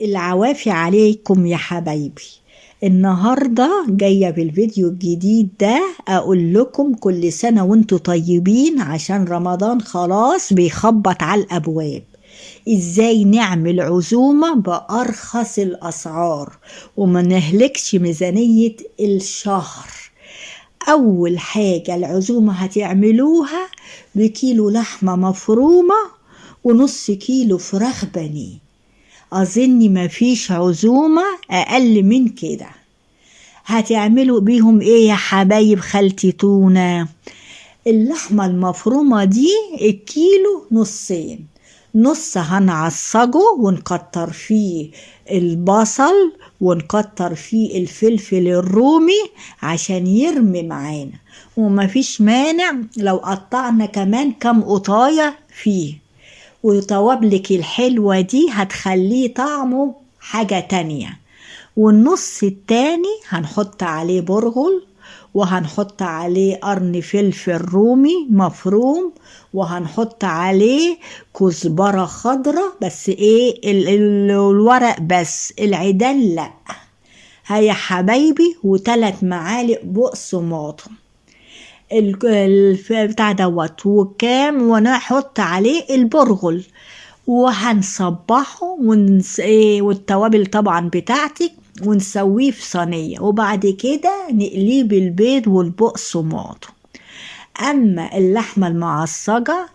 العوافي عليكم يا حبايبي. النهاردة جاية بالفيديو الجديد ده أقول لكم كل سنة وانتوا طيبين، عشان رمضان خلاص بيخبط على الأبواب. إزاي نعمل عزومة بأرخص الأسعار وما نهلكش ميزانية الشهر؟ أول حاجة العزومة هتعملوها بكيلو لحمة مفرومة ونص كيلو فراخ بانيه. أظن مفيش عزومة أقل من كده. هتعملوا بيهم إيه يا حبايب خالتي تونة؟ اللحمة المفرومة دي الكيلو نصين، نص هنعصجه ونكتر فيه البصل ونكتر فيه الفلفل الرومي عشان يرمي معانا، ومفيش مانع لو قطعنا كمان كام قطاية فيه، وتوابلك الحلوة دي هتخليه طعمه حاجة تانية. والنص التاني هنحط عليه برغل، وهنحط عليه قرن فلفل رومي مفروم، وهنحط عليه كزبرة خضرة، بس ايه الورق بس، العيدان لا. هيا حبايبي، و3 معالق بقسماط بتاع دوت وكام، ونحط عليه البرغل وهنصبحه والتوابل طبعا بتاعتك، ونسويه في صينية، وبعد كده نقليه بالبيض والبقسماط. اما اللحمة المعصجة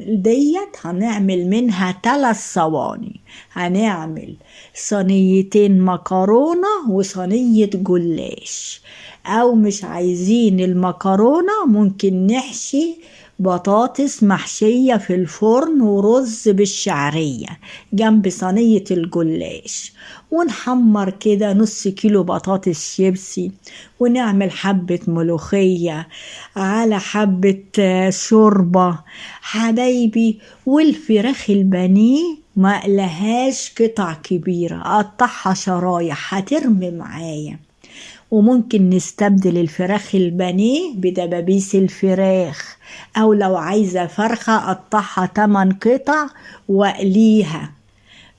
ديت هنعمل منها 3 صواني، هنعمل صينيتين مكرونة وصينية جلاش، او مش عايزين المكرونة ممكن نحشي بطاطس محشية في الفرن ورز بالشعرية جنب صينية الجلاش، ونحمر كده نص كيلو بطاطس شيبسي، ونعمل حبة ملوخية على حبة شوربة حبايبي. والفراخ البانيه ما لهاش قطع كبيرة، قطعها شرايح هترمي معايا. وممكن نستبدل الفراخ البانيه بدبابيس الفراخ، او لو عايزة فرخة قطعها 8 قطع واقليها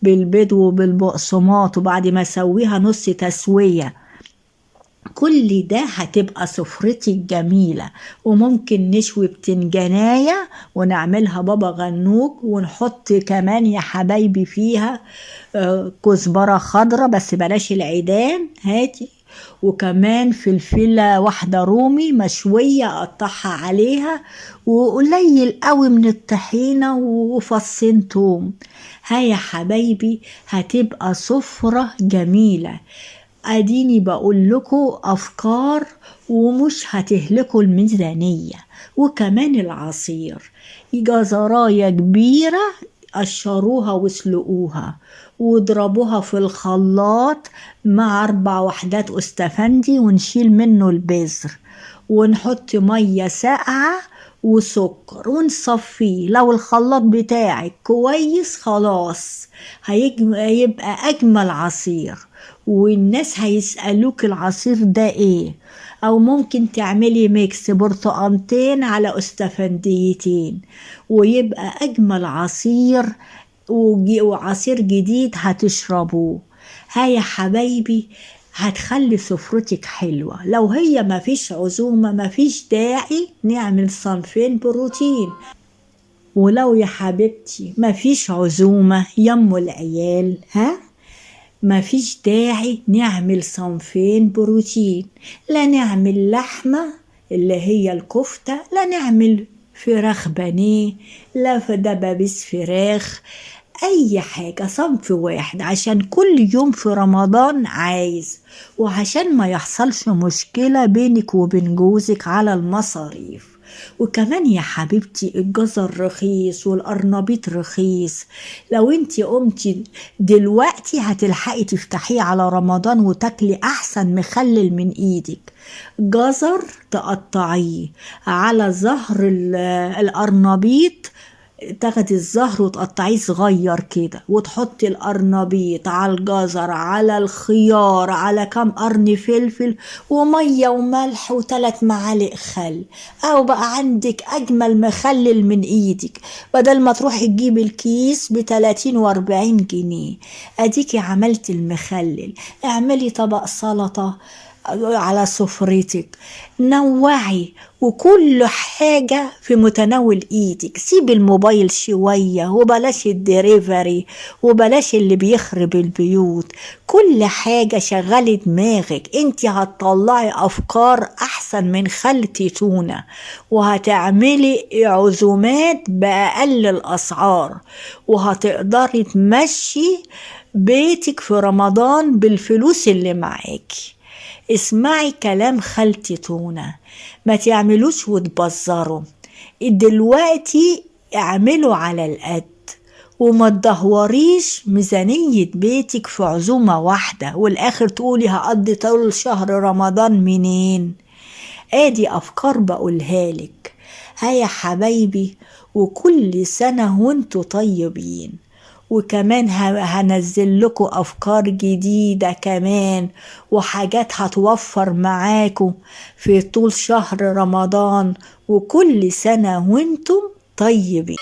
بالبيض وبالبقسماط، وبعد ما اسويها نص تسوية. كل ده هتبقى سفرتي الجميلة. وممكن نشوي بتنجانية ونعملها بابا غنوج، ونحط كمان يا حبايبي فيها كزبرة خضرة، بس بلاش العيدان هاتي، وكمان فلفلة واحدة رومي مشوية أقطعها عليها، وقليل قوي من الطحينة وفصين توم. هيا حبايبي، هتبقى سفرة جميلة. اديني بقول لكم افكار ومش هتهلكوا الميزانية. وكمان العصير، جزراية كبيرة قشروها واسلقوها واضربوها في الخلاط مع 4 وحدات استفندي، ونشيل منه البذر، ونحط مية ساقعة وسكر ونصفيه. لو الخلاط بتاعك كويس خلاص هيبقى أجمل عصير، والناس هيسألوك العصير ده ايه. او ممكن تعملي ميكس برتقانتين على استفنديتين، ويبقى اجمل عصير وعصير جديد هتشربوه. هيا حبايبي، هتخلي سفرتك حلوة. لو هي مفيش عزومة مفيش داعي نعمل صنفين بروتين. ولو يا حبيبتي مفيش عزومة يم العيال، مفيش داعي نعمل صنفين بروتين، لا نعمل لحمة اللي هي الكفتة، لا نعمل فراخ بانيه، لا دبابيس فراخ، اي حاجة صنف واحد، عشان كل يوم في رمضان عايز، وعشان ما يحصلش مشكلة بينك وبين جوزك على المصاريف. وكمان يا حبيبتي الجزر رخيص والقرنبيط رخيص، لو انتي قمتي دلوقتي هتلحقي تفتحيه على رمضان وتاكلي احسن مخلل من ايدك. جزر تقطعيه على ظهر القرنبيط تاخدي الزهر وتقطعيه صغير كده، وتحطي القرنبيط على الجزر على الخيار على كام قرن فلفل ومية وملح و3 معالق خل، أو بقى عندك أجمل مخلل من إيدك، بدل ما تروحي تجيبي الكيس ب30 و40 جنيه. أديكي عملت المخلل. اعملي طبق سلطة على سفرتك، نوعي، وكل حاجة في متناول ايدك. سيب الموبايل شوية وبلاش الدريفري وبلاش اللي بيخرب البيوت. كل حاجة شغلي دماغك، انت هتطلعي افكار احسن من خلتي تونة، وهتعملي عزومات بأقل الاسعار، وهتقدري تمشي بيتك في رمضان بالفلوس اللي معاكي. اسمعي كلام خالتي تونة، ما تعملوش وتبذروا. دلوقتي اعملوا على القد، وما تدهوريش ميزانية بيتك في عزومة واحدة والاخر تقولي هقضي طول شهر رمضان منين. ادي افكار بقولها لك. هيا حبايبي، وكل سنة وانتوا طيبين. وكمان هنزل لكم أفكار جديدة كمان، وحاجات هتوفر معاكم في طول شهر رمضان. وكل سنة وانتم طيبين.